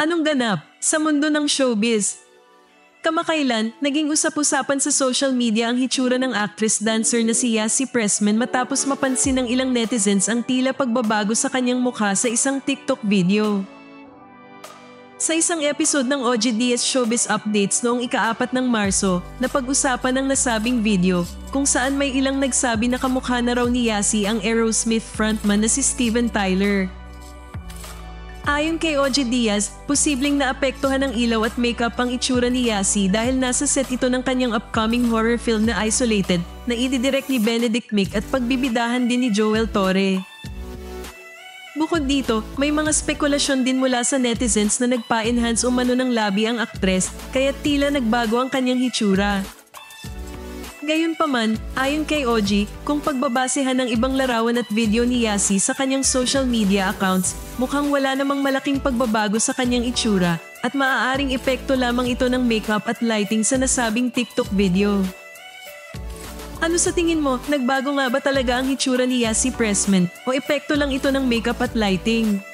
Anong ganap sa mundo ng showbiz? Kamakailan, naging usap-usapan sa social media ang hitsura ng actress-dancer na si Yassie Pressman matapos mapansin ng ilang netizens ang tila pagbabago sa kanyang mukha sa isang TikTok video. Sa isang episode ng OG Showbiz Updates noong ika-4 ng Marso, napag-usapan ang nasabing video kung saan may ilang nagsabi na kamukha na raw ni Yassie ang Aerosmith frontman na si Steven Tyler. Ayon kay OG Diaz, posibleng naapektuhan ng ilaw at makeup ang itsura ni Yassie dahil nasa set ito ng kanyang upcoming horror film na Isolated na ididirect ni Benedict Mick at pagbibidahan din ni Joel Torre. Bukod dito, may mga spekulasyon din mula sa netizens na nagpa-enhance umano ng labi ang aktres kaya tila nagbago ang kanyang hitsura. Gayunpaman, ayon kay OG, kung pagbabasehan ng ibang larawan at video ni Yassie sa kanyang social media accounts, mukhang wala namang malaking pagbabago sa kanyang itsura at maaaring epekto lamang ito ng makeup at lighting sa nasabing TikTok video. Ano sa tingin mo, nagbago nga ba talaga ang hitsura ni Yassie Pressman o epekto lang ito ng makeup at lighting?